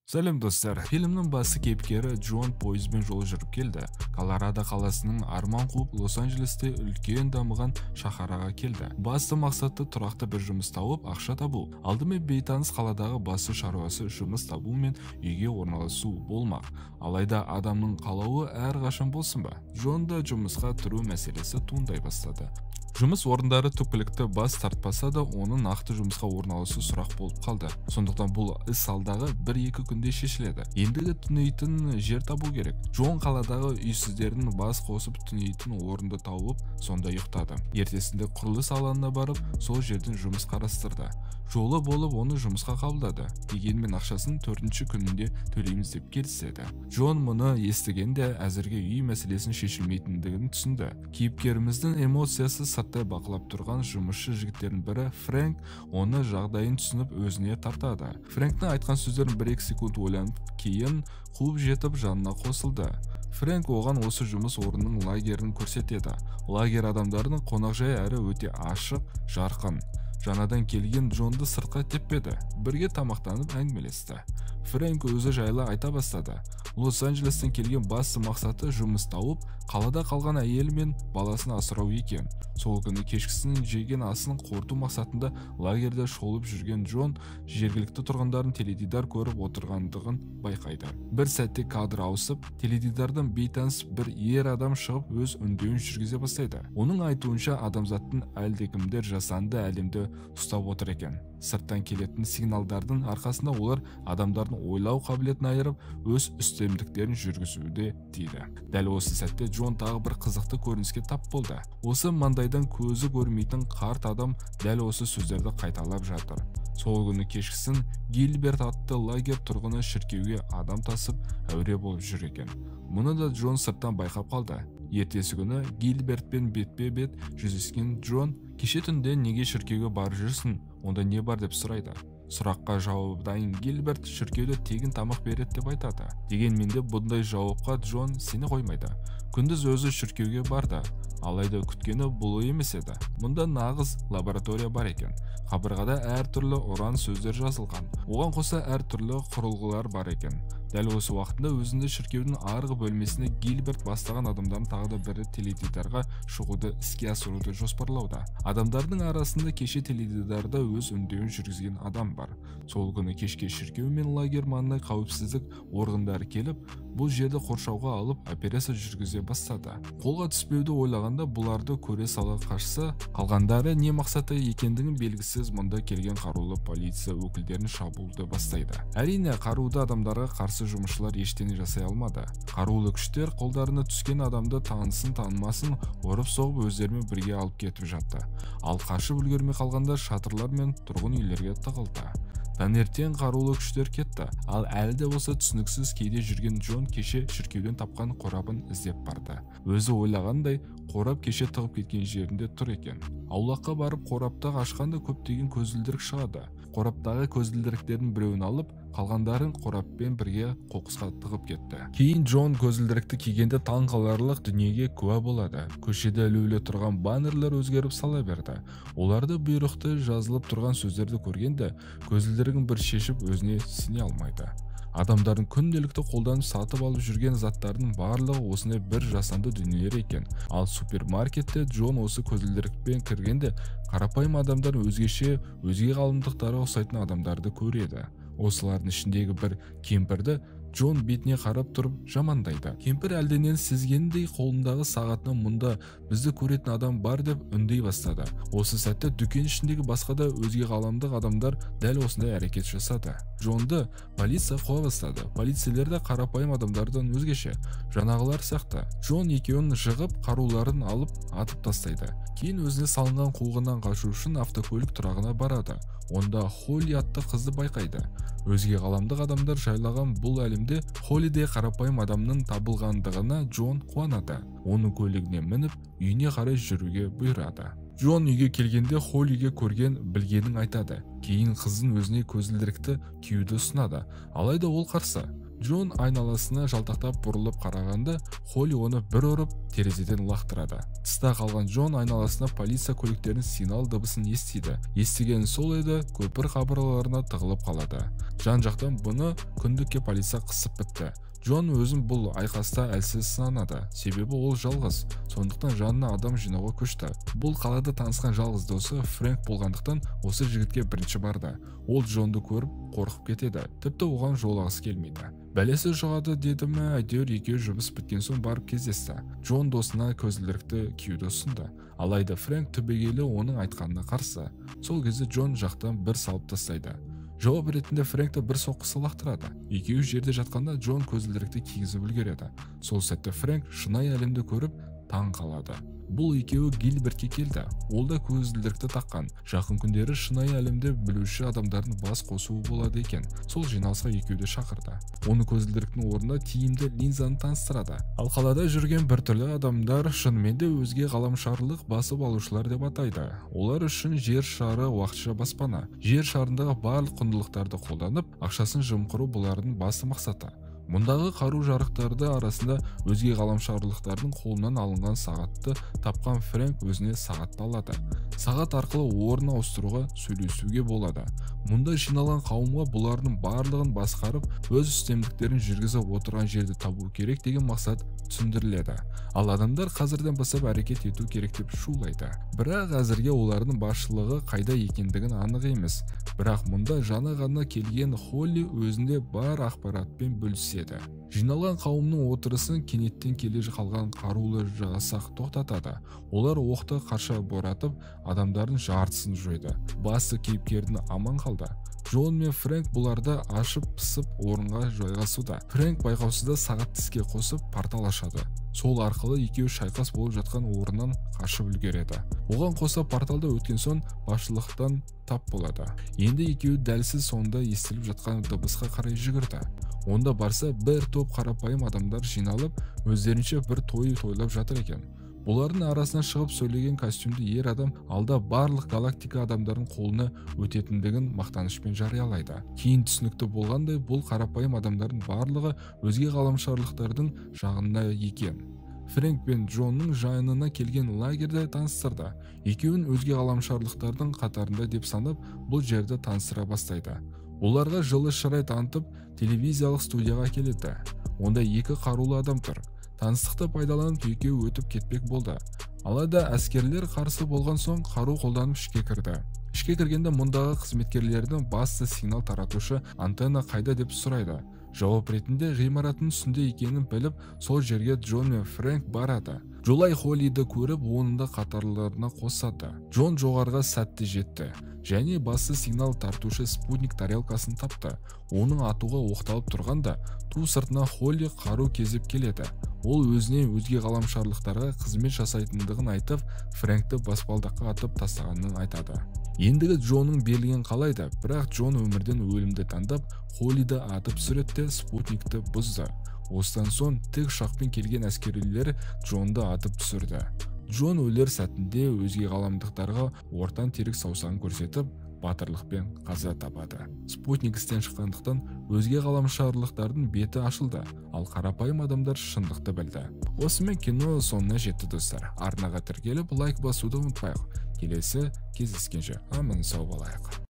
Сәлем достар, фильмнің басты кейіпкері Джон пойызбен жол жүріп келді. Колорадо қаласының арман қуып Лос-Анджелесте үлкен дамыған шаһарға келді. Басты мақсаты тұрақты бір жұмыс тауып, ақша табу. Алдымен бейтаныс қаладағы басты шаруасы жұмыс табу мен үйге орналасу болмақ. Алайда адамның қалауы әрқашан болсын ба? Джонда жұмысқа тұру мәселесі туындай бастады. Жұмыс орындары түпкілікті бас тартпаса да, оның нақты жұмысқа орналасу сұрақ болып қалды. Сондықтан бұл іс алдағы 1-2 күнде шешіледі. Ендігі түнейтін жер табу керек. Джон қаладағы үйсіздердің бас қосып түнейтін орынды тауып, сонда ұйықтады. Ертесінде құрылыс алаңына барып, сол жерден жұмыс қарастырды. Жолы болып оны жұмысқа қабылдады. Дегенмен ақшасын 4-ші күнінде төлейміз деп келіседі. Джон мұны естігенде әзірге үй мәселесін шешілмейтіндігін түсінді. Кейіпкеріміздің эмоциясы сырттай бақылап тұрған жұмысшы жігіттердің бірі Фрэнк оны жағдайын түсініп өзіне тартады. Фрэнктің айтқан сөздерін 1-2 секунд ойланып, кейін қуып жетіп жанына қосылды. Фрэнк оған осы жұмыс орнының лагерін көрсетеді. Лагер адамдарының қонақжай әрі өте ашық, жарқын. Жаңадан келген Джонды сыртқа теппеді. Бірге тамақтанып әңгімелесті. Фрэнк өзі жайлы айта бастады. Лос-Анджелестен келген басты мақсаты жұмыс тауып, қалада қалған әйелі мен баласын асырау екен. Сол күні кешкісін жеген асын қорыту мақсатында лагерде шолып жүрген Джон жергілікті тұрғындарын теледидар көріп отырғандығын байқайды. Бір сәтте кадр ауысып, теледидардан бейтаныс бір ер адам шығып өз үндеуін жүргізе бастайды. Оның айтуынша адамзаттың әлдекімдер жасанды әлемді ұстап отыр екен. Сырттан келетін сигналдардың арқасында олар адамдардың ойлау қабілетін айырып, өз үстемдіктерін жүргізуде дейді. Дәл осы сәтте Джон тағы бір қызықты көрініске тап болды. Осы маңдайдан көзі көрмейтін қарт адам дәл осы сөздерді қайталап жатыр. Сол күні кешкісін Гилберт атты лагер тұрғыны шіркеуге адам тасып әуре болып жүр екен. Мұны да Джон сырттан байқап қалды. Ертесі күні Гилбертпен бетпе-бет жүздескен Джон кеше түнде неге шіркеуге барып жүрсің, онда не бар деп сұрайды. Сұраққа жауап дайын Гилберт шіркеуде тегін тамақ береді деп айтады. Дегенмен де бұндай жауапқа Джон сене қоймайды. Күндіз өзі шіркеуге барды, алайда күткені бұл емес еді. Мұнда нағыз лаборатория бар екен. Қабырғада әртүрлі ұран сөздер жазылған. Оған қоса әртүрлі құрылғылар бар екен. Дәл осы уақытында өзінде шіркеудің арғы бөлмесіне Гилберт бастаған адамдардың тағы да бірі теледидарға шығуды іске асыруды жоспарлауда. Адамдардың арасында кеше теледидарда өз үндеуін жүргізген адам бар. Сол күні кешке шіркеу мен лагер маңына қауіпсіздік органдары келіп, бұл жерді қоршауға алып операция жүргізе бастады. Қолға түспеуді ойлағанда бұларды көре сала қашса, қалғандары не мақсаты екендігін белгісіз мұнда келген қарулы полиция өкілдерін шабуылды бастайды. Әрине, қаруды адамдарға қарсы жұмысшылар ештеңе жасай алмады. Қарулы күштер қолдарына түскен адамды танысын танымасын ұрып соғып өздерімен бірге алып кетіп жатты. Ал қашып үлгермей қалғандар шатырлар мен тұрғын үйлерге тығылды. Таңертең қарулы күштер кетті, ал әлі де болса түсініксіз кейде жүрген Джон кеше шіркеуден тапқан қорабын іздеп барды. Өзі ойлағандай, қорап кеше тығып кеткен жерінде тұр екен. Аулаққа барып қорапты ашқанда көптеген көзілдірік шығады. Қораптағы көзілдіріктердің біреуін алып, қалғандарын қораппен бірге қоқысқа тығып кетті. Кейін Джон көзілдірікті кигенде таң қаларлық дүниеге куә болады. Көшеде ілулі тұрған баннерлер өзгеріп сала берді. Оларды бұйрықты жазылып тұрған сөздерді көргенде көзілдірігін бір шешіп өзіне сене алмайды. Адамдардың күнделікті қолданып сатып алып жүрген заттардың барлығы осындай бір жасанды дүниелер екен. Ал супермаркетте Джон осы көзілдірікпен кіргенде қарапайым адамдар өзгеше, өзге ғалымдықтары ұқсайтын адамдарды көреді. Осылардың ішіндегі бір кемпірді Джон бетіне қарап тұрып жамандайды. Кемпір әлденен сезгендей қолындағы сағатынан мұнда бізді көретін адам бар деп үндей бастады. Осы сәтте дүкен ішіндегі басқа да өзге ғаламдық адамдар дәл осындай әрекет жасады. Джонды полиция қуа бастады. Полицейлер де қарапайым адамдардан өзгеше, жаңағылар сияқты. Джон екеуін жығып, қаруларын алып атып тастайды. Кейін өзіне салынған қуғыннан қашу үшін автокөлік тұрағына барады. Онда Холли атты қызды байқайды. Өзге ғаламдық адамдар жайлаған бұл әлемде Холли де қарапайым адамның табылғандығына Джон қуанады. Оның көлігіне мініп, үйіне қарай жүруге бұйырады. Джон үйге келгенде Холлиге көрген білгенін айтады. Кейін қызын өзіне көзілдірікті киюді ұсынады. Алайда ол қарсы. Джон айналасына жалтақтап бұрылып қарағанда, Холли оны бір ұрып, терезеден лақтырады. Тыста қалған Джон айналасына полиция көліктерінің сигнал дыбысын естиді. Естіген сол еді, көпір қабырғаларына тығылып қалады. Жан-жақтан бұны күндікке полиция қысып бітті. Джон өзін бұл айқаста әлсіз санады, себебі ол жалғыз, сондықтан жанына адам жинауға көшті. Бұл қалада танысқан жалғыз досы Фрэнк болғандықтан осы жігітке бірінші барды. Ол Джонды көріп қорқып кетеді, тіпті оған жолағысы келмейді. Бәлесі жұғады деді ме, әйтеуір екеуі жұмыс біткен соң барып кездесті. Джон досына көзілдірікті киюді ұсынды. Алайда Фрэнк түбегейлі оның айтқанына қарсы. Сол кезде Джон жақтан бір салып тастайды. Жауап ретінде Фрэнкті бір соққысы лақтырады. Екеуі жерде жатқанда Джон көзілдірікті кигізіп үлгереді. Сол сәтте Фрэнк шынайы әлемді көріп таң қалады. Бұл екеуі Гилбертке келді. Ол да көзілдірікті таққан. Жақын күндері шынайы әлемде білуші адамдардың бас қосуы болады екен. Сол жиналысқа екеуді шақырды. Оны көзілдіріктің орнына тиімді линзаны таныстырады. Ал қалада жүрген біртүрлі адамдар шынымен де өзге ғаламшарлық басып алушылар деп атайды. Олар үшін жер шары уақытша баспана. Жер шарындағы барлық құндылықтарды қолданып, ақшасын жымқыру бұлардың басты мақсаты. Мұндағы қару-жарақтарды арасында өзге ғаламшарлықтардың қолынан алынған сағатты тапқан Фрэнк өзіне сағатты алады. Сағат арқылы орын ауыстыруға, сөйлесуге болады. Мұнда жиналған қауымға бұлардың барлығын басқарып, өз үстемдіктерін жүргізіп отырған жерді табу керек деген мақсат түсіндіріледі. Ал адамдар қазірден бастап әрекет ету керек деп шулайды. Бірақ әзірге олардың басшылығы қайда екендігін анық емес. Бірақ мұнда жаңа ғана келген Холли өзінде бар ақпаратпен бөліседі. Жиналған қауымның отырысын кенеттен келе қалған қарулы жасақ тоқтатады. Олар оқты қарша боратып, адамдардың жартысын жойды. Басты кейіпкердің аман қалды. Джон мен Фрэнк бұларды ашып пысып орынға жайғасуда. Фрэнк байқаусызда сағат тіске қосып портал ашады. Сол арқылы екеуі шайқас болып жатқан орыннан қашып үлгереді. Оған қоса порталда өткен соң басшылықтан тап болады. Енді екеуі дәлсіз сонда естіліп жатқан дыбысқа қарай жүгірді. Онда барса бір топ қарапайым адамдар жиналып, өздерінше бір той тойлап жатыр екен. Бұлардың арасынан шығып сөйлеген костюмді ер адам алда барлық галактика адамдардың қолына өтетіндігін мақтанышпен жариялайды. Кейін түсінікті болғандай, бұл қарапайым адамдардың барлығы өзге ғаламшарлықтардың жағында екен. Фрэнк пен Джонның жанына келген лагерде таныстырды. Екеуін өзге ғаламшарлықтардың қатарында деп санап, бұл жерді таныстыра бастайды. Оларға жылы шырай танытып, телевизиялық студияға келеді. Онда екі қарулы адам тұр. Таныстықты пайдаланып екеуі өтіп кетпек болды. Алайда әскерлер қарсы болған соң қару қолданып ішке кірді. Ішке кіргенде мұндағы қызметкерлердің басты сигнал таратушы антенна қайда деп сұрайды. Жауап ретінде ғимараттың үстінде екенін біліп, сол жерге Джон мен Фрэнк барады. Жолай Холлиді көріп, оның да қатарларына қосады. Джон жоғарға сәтті жетті және басты сигнал тартушы спутник тарелкасын тапты. Оның атуға оқталып тұрғанда, ту сыртына Холли қару кезіп келеді. Ол өзіне өзге ғаламшарлықтарға қызмет жасайтындығын айтып, Фрэнкті баспалдаққа атып тастағанын айтады. Ендігі Джонның берілген қалайды, бірақ Джон өмірден өлімді таңдап, Холлиді атып сүретті, спутникті бұзды. Осыдан соң тік ұшақпен келген әскерилер Джонды атып түсірді. Джон өлер сәтінде өзге ғаламдықтарға ортан терек саусағын көрсетіп, батырлықпен қаза табады. Спутник істен шыққандықтан өзге ғаламшарлықтардың беті ашылды, ал қарапайым адамдар шындықты білді. Осымен кино соңына жетті достар. Арнаға тіркеліп лайк басуды ұмытпайық. Келесі кездескенше аман сау болайық.